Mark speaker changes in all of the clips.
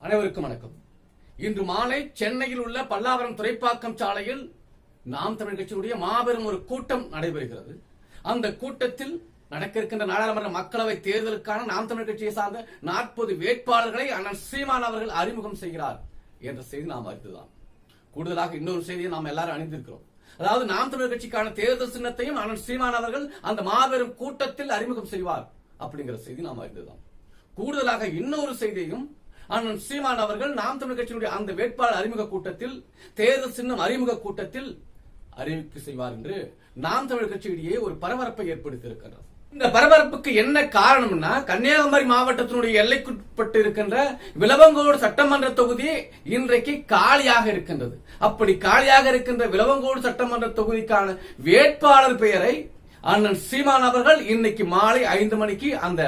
Speaker 1: அனைவருக்கும் வணக்கம். இன்று மாலை சென்னையில் உள்ள பல்லாவரம் துறைப்பாக்கம் சாலையில் நாம் தமிழ் கட்சியினுடைய மாபெரும் ஒரு கூட்டம் நடைபெறுகிறது. அந்த கூட்டத்தில் நடக்க இருக்கின்ற நாடாளுமன்ற மக்களவை தேர்தலுக்கான நாம் தமிழ் கட்சியை சார்ந்த 40 வேட்பாளர்களை அண்ணன் சீமான் அவர்கள் அறிமுகம் செய்கிறார் என்ற செய்தி நாம் அறிந்துதான். கூடுதலாக இன்னொரு செய்தியை நாம் எல்லாரும் அறிந்திருக்கிறோம். அதாவது நாம் தமிழ் கட்சிக்கான தேர்தல் சின்னத்தையும் அண்ணன் சீமான் அவர்கள் அந்த மாபெரும் கூட்டத்தில் அறிமுகம் செய்வார் அப்படிங்கிற செய்தி நாம் அறிந்துதான். கூடுதலாக இன்னொரு செய்தியையும் அண்ணன் சீமான் அவர்கள் நாம் தமிழ் கட்சியினுடைய அந்த வேட்பாளர் அறிமுக கூட்டத்தில், தேர்தல் சின்னம் அறிமுக கூட்டத்தில் அறிவிப்பு செய்வார் என்று நாம் தமிழ் கட்சியிடையே ஒரு பரபரப்பை ஏற்படுத்தியிருக்கிறது. இந்த பரபரப்புக்கு என்ன காரணம்னா, கன்னியாகுமரி மாவட்டத்தினுடைய எல்லைக்குட்பட்டு இருக்கின்ற விளவங்கோடு சட்டமன்ற தொகுதி இன்றைக்கு காலியாக இருக்கின்றது. அப்படி காலியாக இருக்கின்ற விளவங்கோடு சட்டமன்ற தொகுதிக்கான வேட்பாளர் பெயரை அண்ணன் சீமான் அவர்கள் இன்னைக்கு மாலை 5 மணிக்கு அந்த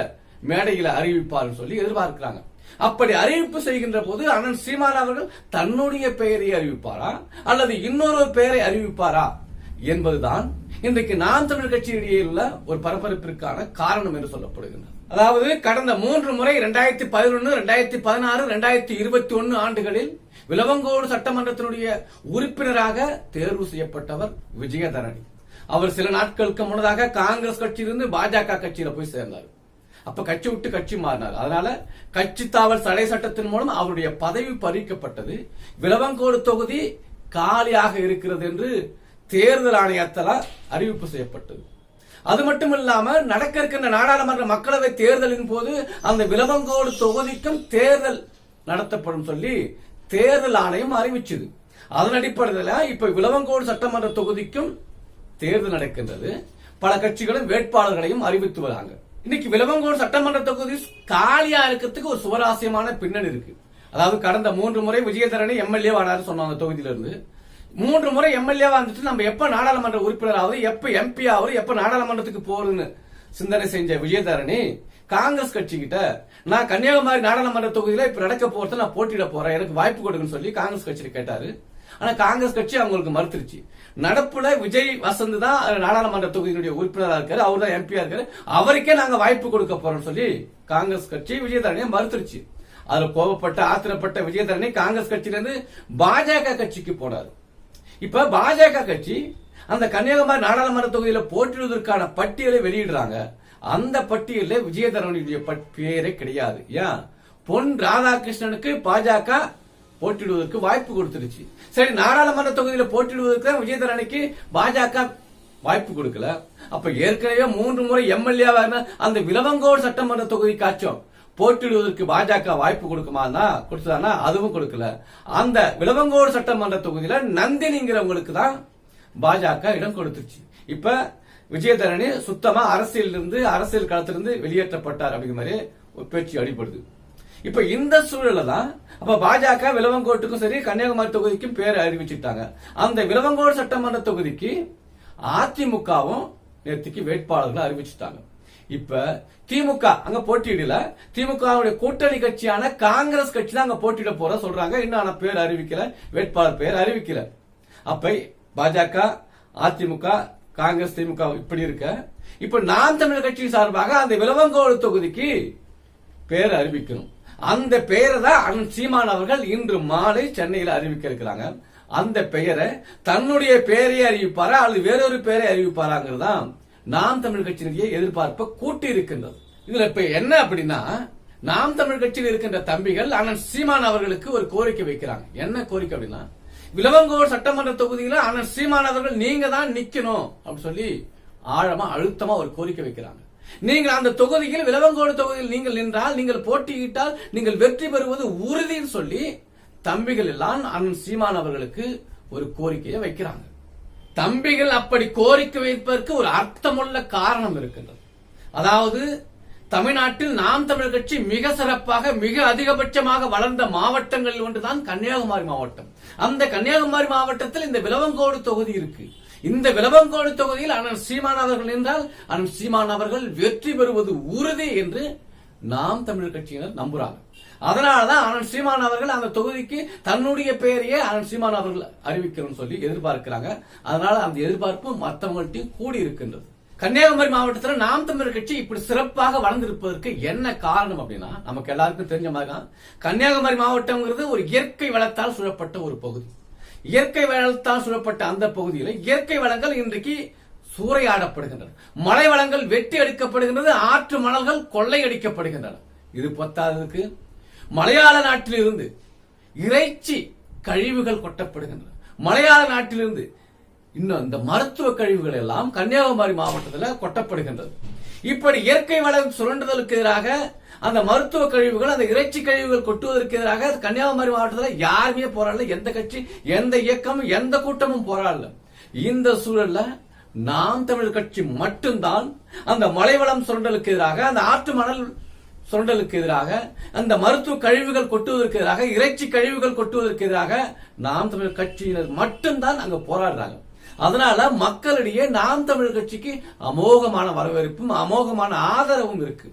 Speaker 1: மேடையில் அறிவிப்பார் சொல்லி எதிர்பார்க்கிறாங்க. அப்படி அறிவிப்பு செய்கின்ற போது அண்ணன் சீமான் அவர்கள் தன்னுடைய பெயரை அறிவிப்பாரா அல்லது இன்னொரு பெயரை அறிவிப்பாரா என்பதுதான் இன்றைக்கு நாம் தமிழ் கட்சியிடையே உள்ள ஒரு பரபரப்பிற்கான காரணம் என்று சொல்லப்படுகின்றது. அதாவது கடந்த 3 முறை 2011, 2016, 2021 ஆண்டுகளில் விளவங்கோடு சட்டமன்றத்தினுடைய உறுப்பினராக தேர்வு செய்யப்பட்டவர் விஜயதரணி. அவர் சில நாட்களுக்கு முன்னதாக காங்கிரஸ் கட்சியிலிருந்து பாஜக கட்சியில போய் சேர்ந்தார். அப்ப கட்சி விட்டு கட்சி மாறினார். அதனால கட்சி தாவல் தடை சட்டத்தின் மூலம் அவருடைய பதவி பறிக்கப்பட்டது. விளவங்கோடு தொகுதி காலியாக இருக்கிறது என்று தேர்தல் ஆணையத்தால் அறிவிப்பு செய்யப்பட்டது. அது மட்டுமில்லாம நடக்க இருக்கின்ற நாடாளுமன்ற மக்களவை தேர்தலின் போது அந்த விளவங்கோடு தொகுதிக்கும் தேர்தல் நடத்தப்படும் சொல்லி தேர்தல் ஆணையம் அறிவிச்சது. அதன் அடிப்படையில் இப்ப விளவங்கோடு சட்டமன்ற தொகுதிக்கும் தேர்தல் நடக்கின்றது. பல கட்சிகளும் வேட்பாளர்களையும் அறிவித்து வராங்க. இன்னைக்கு விளவங்கோடு சட்டமன்ற தொகுதி காலியா இருக்கிறதுக்கு ஒரு சுவராசியமான பின்னணி இருக்கு. அதாவது கடந்த 3 முறை விஜயதரணி எம்எல்ஏ ஆனாரு சொன்னாங்க. தொகுதியில இருந்து 3 முறை எம்எல்ஏ வந்துட்டு நம்ம எப்ப நாடாளுமன்ற உறுப்பினர் ஆகுது, எப்ப எம்பி ஆகுது, எப்ப நாடாளுமன்றத்துக்கு போறதுன்னு சிந்தனை செஞ்ச விஜயதரணி காங்கிரஸ் கட்சி கிட்ட நான் கன்னியாகுமரி நாடாளுமன்ற தொகுதியில இப்ப நடக்க போறது நான் போட்டியிட போறேன், எனக்கு வாய்ப்பு கொடுங்கன்னு சொல்லி காங்கிரஸ் கட்சியில கேட்டாரு. ஆனா காங்கிரஸ் கட்சி அவங்களுக்கு மறுத்துருச்சு. நடப்புல விஜய் வசந்த் தான் நாடாளுமன்ற தொகுதியினுடைய உறுப்பினராக இருக்காரு, அவர் தான் எம்பியா இருக்காரு, அவருக்கே நாங்க வாய்ப்பு கொடுக்க போறோம் சொல்லி காங்கிரஸ் கட்சி விஜயதரணியை மறுத்துருச்சு. அதுல கோபப்பட்ட ஆத்திரப்பட்ட விஜயதரணி காங்கிரஸ் கட்சியிலிருந்து பாஜக கட்சிக்கு போனாரு. இப்ப பாஜக கட்சி அந்த கன்னியாகுமரி நாடாளுமன்ற தொகுதியில போட்டியிடுவதற்கான பட்டியலை வெளியிடுறாங்க. அந்த பட்டியலில் விஜயதரணியுடைய பேரே கிடையாது. ஏன்? பொன் ராதாகிருஷ்ணனுக்கு பாஜக போட்டியிடுவதற்கு வாய்ப்பு கொடுத்துருச்சு. சரி, நாடாளுமன்ற தொகுதியில போட்டியிடுவதற்கு விஜயதரணிக்கு பாஜக வாய்ப்பு கொடுக்கல. அப்ப ஏற்கனவே 3 முறை எம்எல்ஏ அந்த விளவங்கோடு சட்டமன்ற தொகுதிக்காச்சும் போட்டியிடுவதற்கு பாஜக வாய்ப்பு கொடுத்தானா? அதுவும் கொடுக்கல. அந்த விளவங்கோடு சட்டமன்ற தொகுதியில நந்தினிங்கிறவங்களுக்கு தான் பாஜக இடம் கொடுத்துருச்சு. இப்ப விஜயதரணி சுத்தமா அரசியல் களத்திலிருந்து வெளியேற்றப்பட்டார் அப்படிங்கிற மாதிரி ஒரு பேச்சு அடிபடுது. இப்ப இந்த சூழல தான் அப்ப பாஜக விளவங்கோட்டுக்கும் சரி கன்னியாகுமரி தொகுதிக்கும் பேர் அறிவிச்சுட்டாங்க. அந்த விளவங்கோடு சட்டமன்ற தொகுதிக்கு அதிமுகவும் நேற்றுக்கு வேட்பாளர்களை அறிவிச்சுட்டாங்க. இப்ப திமுக அங்க போட்டியிடல. திமுக கூட்டணி கட்சியான காங்கிரஸ் கட்சி தான் அங்க போட்டியிட போற சொல்றாங்க. இன்னும் பேர் அறிவிக்கல, வேட்பாளர் பேர் அறிவிக்கல. அப்ப பாஜக, அதிமுக, காங்கிரஸ், திமுக இப்படி இருக்க, இப்ப நாம் தமிழர் கட்சி சார்பாக அந்த விளவங்கோடு தொகுதிக்கு பேர் அறிவிக்கணும். அந்த பெயரை தான் அண்ணன் சீமான் அவர்கள் இன்று மாலை சென்னையில் அறிவிக்க இருக்கிறாங்க. அந்த பெயரை தன்னுடைய பெயரை அறிவிப்பாரா அல்லது வேறொரு பெயரை அறிவிப்பாராங்கிறதா நாம் தமிழ் கட்சியினுடைய எதிர்பார்ப்பை கூட்டி இருக்கின்றது. இதுல இப்ப என்ன அப்படின்னா, நாம் தமிழ் கட்சியில் இருக்கின்ற தம்பிகள் அண்ணன் சீமான் அவர்களுக்கு ஒரு கோரிக்கை வைக்கிறாங்க. என்ன கோரிக்கை அப்படின்னா, விளவங்கோடு சட்டமன்ற தொகுதியில அண்ணன் சீமான் அவர்கள் நீங்க தான் நிக்கணும் அப்படின்னு சொல்லி ஆழமா அழுத்தமா ஒரு கோரிக்கை வைக்கிறாங்க. நீங்கள் அந்த தொகுதியில் விளவங்கோடு தொகுதியில் நீங்கள் நின்றால், நீங்கள் போட்டியிட்டால் நீங்கள் வெற்றி பெறுவது உறுதின்னு சொல்லி தம்பிகள் எல்லாம் அண்ணன் சீமான் அவர்களுக்கு ஒரு கோரிக்கையை வைக்கிறாங்க. தம்பிகள் அப்படி கோரிக்கை வைப்பதற்கு ஒரு அர்த்தமுள்ள காரணம் இருக்கின்றது. அதாவது தமிழ்நாட்டில் நாம் தமிழ் கட்சி மிக சிறப்பாக மிக அதிகபட்சமாக வளர்ந்த மாவட்டங்களில் ஒன்றுதான் கன்னியாகுமரி மாவட்டம். அந்த கன்னியாகுமரி மாவட்டத்தில் இந்த விளவங்கோடு தொகுதி இருக்கு. இந்த விளவங்கோடு தொகுதியில் அண்ணன் சீமான் அவர்கள் என்றால் அண்ணன் சீமான் அவர்கள் வெற்றி பெறுவது உறுதி என்று நாம் தமிழர் கட்சியினர் நம்புறாங்க. அதனாலதான் அண்ணன் சீமான் அவர்கள் அந்த தொகுதிக்கு தன்னுடைய பெயரையே அண்ணன் சீமான் அவர்கள் அறிவிக்கணும்னு சொல்லி எதிர்பார்க்கிறாங்க. அதனால அந்த எதிர்பார்ப்பு மற்றவங்கள்ட்டையும் கூடி இருக்கின்றது. கன்னியாகுமரி மாவட்டத்தில் நாம் தமிழர் கட்சி இப்படி சிறப்பாக வளர்ந்திருப்பதற்கு என்ன காரணம் அப்படின்னா, நமக்கு எல்லாருக்கும் தெரிஞ்ச மாதிரி தான் கன்னியாகுமரி மாவட்டம்ங்கிறது ஒரு இயற்கை வளத்தால் சூழப்பட்ட ஒரு பகுதி. இயற்கை வளத்தால் சூழப்பட்ட அந்த பகுதியில் இயற்கை வளங்கள் இன்றைக்கு சூறையாடப்படுகின்றன. மழை வளங்கள் வெட்டி அடிக்கப்படுகின்றது. ஆற்று மணல்கள் கொள்ளையடிக்கப்படுகின்றன. இது பத்தாததுக்கு மலையாள நாட்டிலிருந்து இறைச்சி கழிவுகள் கொட்டப்படுகின்றன. மலையாள நாட்டிலிருந்து இன்னும் இந்த மருத்துவ கழிவுகள் எல்லாம் கன்னியாகுமரி மாவட்டத்தில் கொட்டப்படுகின்றது. இப்படி இயற்கை வளம் சுரண்டுதலுக்கு எதிராக அந்த மருத்துவ கழிவுகள், அந்த இறைச்சி கழிவுகள் கொட்டுவதற்கு எதிராக கன்னியாகுமரி மாவட்டத்தில் யாருமே போராடல. எந்த கட்சி, எந்த இயக்கமும், எந்த கூட்டமும் போராடல. இந்த சூழல்ல நாம் தமிழர் கட்சி மட்டும்தான் அந்த மலைவளம் சுரண்டலுக்கு எதிராக, அந்த ஆற்று மணல் சுரண்டலுக்கு எதிராக, அந்த மருத்துவ கழிவுகள் கொட்டுவதற்கு எதிராக, இறைச்சி கழிவுகள் கொட்டுவதற்கு எதிராக நாம் தமிழர் கட்சியினர் மட்டும்தான் அங்க போராடுறாங்க. அதனால மக்களிடையே நாம் தமிழர் கட்சிக்கு அமோகமான வரவேற்பும் அமோகமான ஆதரவும் இருக்கு.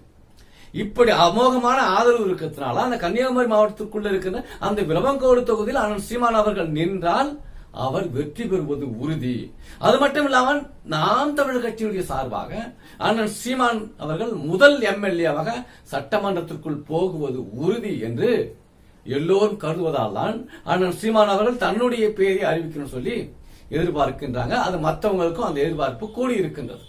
Speaker 1: இப்படி அமோகமான ஆதரவு இருக்கிறதுனால அந்த கன்னியாகுமரி மாவட்டத்திற்குள்ள இருக்கிற அந்த விளவங்கோடு தொகுதியில் அண்ணன் சீமான் அவர்கள் நின்றால் அவர் வெற்றி பெறுவது உறுதி. அது மட்டும் இல்லாமல் நாம் தமிழர் கட்சியுடைய சார்பாக அண்ணன் சீமான் அவர்கள் முதல் எம்எல்ஏவாக சட்டமன்றத்திற்குள் போகுவது உறுதி என்று எல்லோரும் கருதுவதால் தான் அண்ணன் சீமான் அவர்கள் தன்னுடைய பெயரை அறிவிக்கணும் சொல்லி எதிர்பார்க்கின்றாங்க. அது மற்றவங்களுக்கும் அந்த எதிர்பார்ப்பு கூடி இருக்கின்றது.